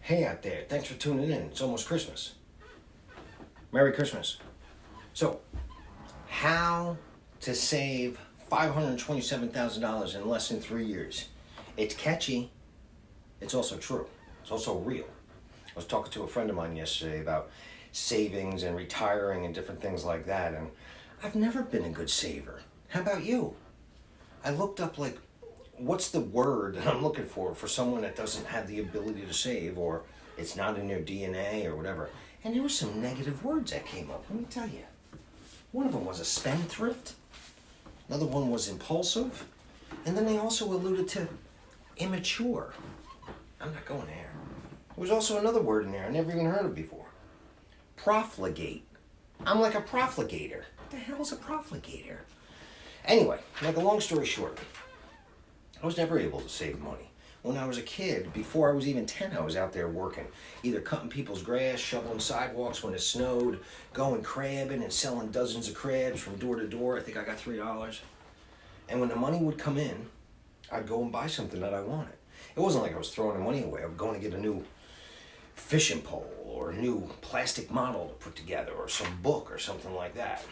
Hey out there, thanks for tuning in. It's almost Christmas. Merry Christmas. So, how to save $527,000 in less than 3 years. It's catchy. It's also true. It's also real. I was talking to a friend of mine yesterday about savings and retiring and different things like that, and I've never been a good saver. How about you? I looked up what's the word that I'm looking for someone that doesn't have the ability to save, or it's not in their DNA or whatever. And there were some negative words that came up. Let me tell you. One of them was a spendthrift. Another one was impulsive. And then they also alluded to immature. I'm not going there. There was also another word in there I never even heard of before. Profligate. I'm like a profligator. What the hell is a profligator? Anyway, make a long story short, I was never able to save money. When I was a kid, before I was even 10, I was out there working, either cutting people's grass, shoveling sidewalks when it snowed, going crabbing and selling dozens of crabs from door to door. I think I got $3. And when the money would come in, I'd go and buy something that I wanted. It wasn't like I was throwing the money away. I was going to get a new fishing pole or a new plastic model to put together or some book or something like that.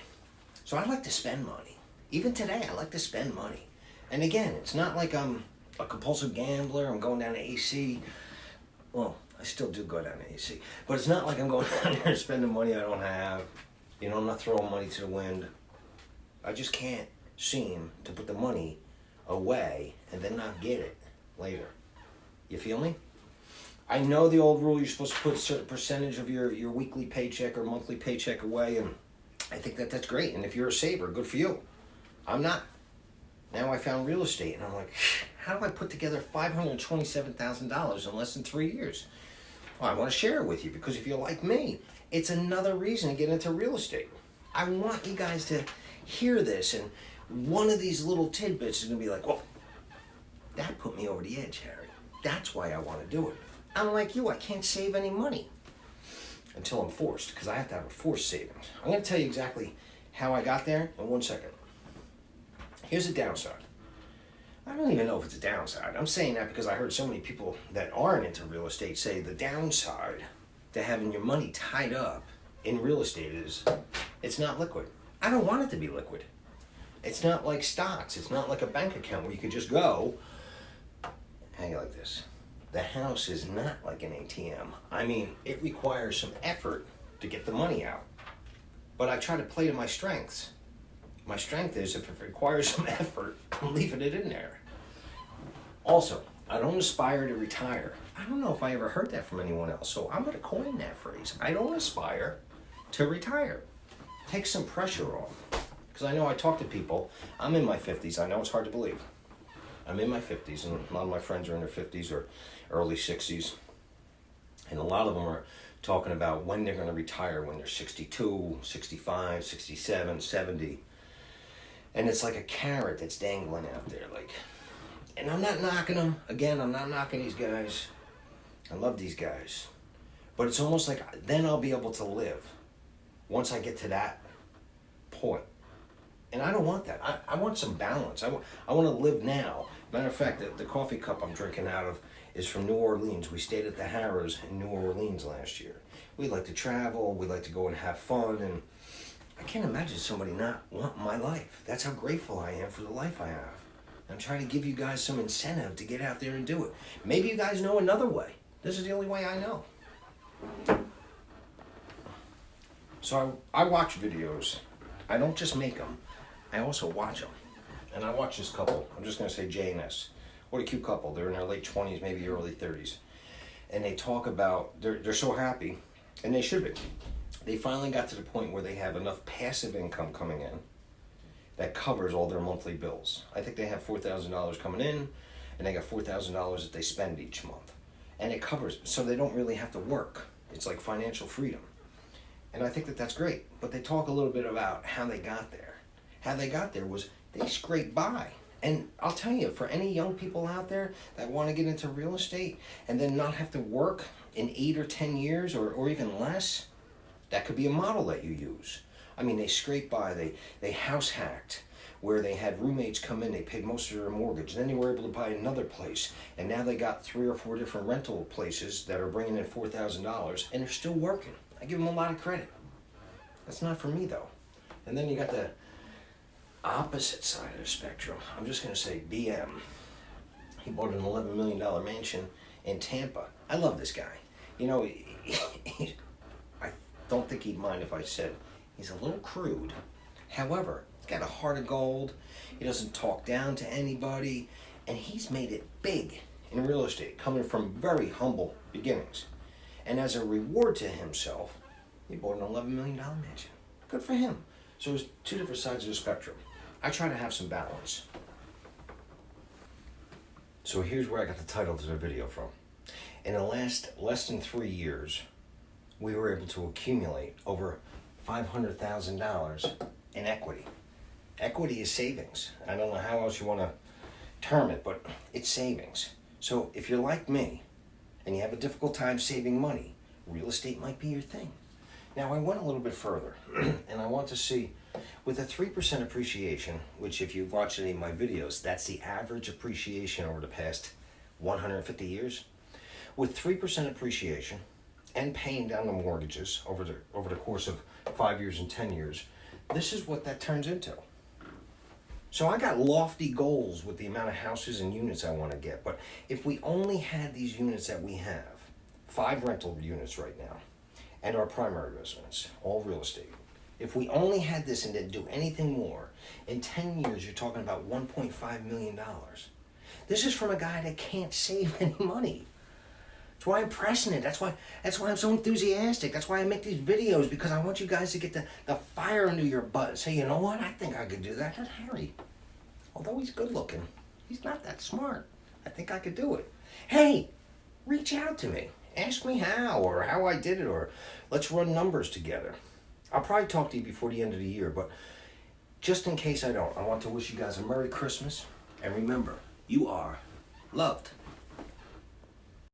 So I like to spend money. Even today, I like to spend money. And again, it's not like I'm a compulsive gambler. I'm going down to AC. Well, I still do go down to AC. But it's not like I'm going down there and spending money I don't have. You know, I'm not throwing money to the wind. I just can't seem to put the money away and then not get it later. You feel me? I know the old rule, you're supposed to put a certain percentage of your weekly paycheck or monthly paycheck away, and I think that's great. And if you're a saver, good for you. I'm not. Now I found real estate, and I'm like, how do I put together $527,000 in less than 3 years? Well, I want to share it with you, because if you're like me, it's another reason to get into real estate. I want you guys to hear this, and one of these little tidbits is going to be like, well, that put me over the edge, Harry. That's why I want to do it. I'm like you, I can't save any money until I'm forced, because I have to have a forced savings. I'm going to tell you exactly how I got there in 1 second. Here's the downside. I don't even know if it's a downside. I'm saying that because I heard so many people that aren't into real estate say the downside to having your money tied up in real estate is it's not liquid. I don't want it to be liquid. It's not like stocks. It's not like a bank account where you can just go, hang it like this. The house is not like an ATM. I mean, it requires some effort to get the money out. But I try to play to my strengths. My strength is if it requires some effort, I'm leaving it in there. Also, I don't aspire to retire. I don't know if I ever heard that from anyone else, so I'm going to coin that phrase. I don't aspire to retire. Take some pressure off. Because I know I talk to people. I'm in my 50s. I know it's hard to believe. I'm in my 50s, and a lot of my friends are in their 50s or early 60s. And a lot of them are talking about when they're going to retire, when they're 62, 65, 67, 70. And it's like a carrot that's dangling out there. And I'm not knocking them. Again, I'm not knocking these guys. I love these guys. But it's almost like then I'll be able to live once I get to that point. And I don't want that. I want some balance. I want to live now. Matter of fact, the coffee cup I'm drinking out of is from New Orleans. We stayed at the Harrah's in New Orleans last year. We like to travel. We like to go and have fun. And I can't imagine somebody not wanting my life. That's how grateful I am for the life I have. I'm trying to give you guys some incentive to get out there and do it. Maybe you guys know another way. This is the only way I know. So I watch videos. I don't just make them. I also watch them. And I watch this couple. I'm just going to say J and S. What a cute couple. They're in their late 20s, maybe early 30s. And they talk about, they're so happy, and they should be. They finally got to the point where they have enough passive income coming in that covers all their monthly bills. I think they have $4,000 coming in, and they got $4,000 that they spend each month. And it covers, so they don't really have to work. It's like financial freedom. And I think that's great. But they talk a little bit about how they got there. How they got there was they scraped by. And I'll tell you, for any young people out there that want to get into real estate and then not have to work in 8 or 10 years or even less, that could be a model that you use. I mean, they scraped by, they house hacked, where they had roommates come in, they paid most of their mortgage, then they were able to buy another place, and now they got 3 or 4 different rental places that are bringing in $4,000, and they're still working. I give them a lot of credit. That's not for me though. And then you got the opposite side of the spectrum. I'm just going to say BM. He bought an $11 million mansion in Tampa. I love this guy. You know, I don't think he'd mind if I said he's a little crude. However, he's got a heart of gold. He doesn't talk down to anybody. And he's made it big in real estate, coming from very humble beginnings. And as a reward to himself, he bought an $11 million mansion. Good for him. So it's two different sides of the spectrum. I try to have some balance. So here's where I got the title to the video from. In the last less than 3 years, we were able to accumulate over $500,000 in equity. Equity is savings. I don't know how else you want to term it, but it's savings. So if you're like me and you have a difficult time saving money, real estate might be your thing. Now I went a little bit further and I want to see with a 3% appreciation, which if you've watched any of my videos, that's the average appreciation over the past 150 years. With 3% appreciation and paying down the mortgages over the course of 5 years and 10 years, this is what that turns into. So I got lofty goals with the amount of houses and units I want to get, but if we only had these units that we have, 5 rental units right now, and our primary residence, all real estate, if we only had this and didn't do anything more, in 10 years you're talking about $1.5 million. This is from a guy that can't save any money. That's why I'm pressing it. That's why I'm so enthusiastic. That's why I make these videos, because I want you guys to get the fire under your butt and say, you know what, I think I could do that. Not Harry. Although he's good looking, he's not that smart. I think I could do it. Hey, reach out to me. Ask me how, or how I did it, or let's run numbers together. I'll probably talk to you before the end of the year, but just in case I don't, I want to wish you guys a Merry Christmas. And remember, you are loved.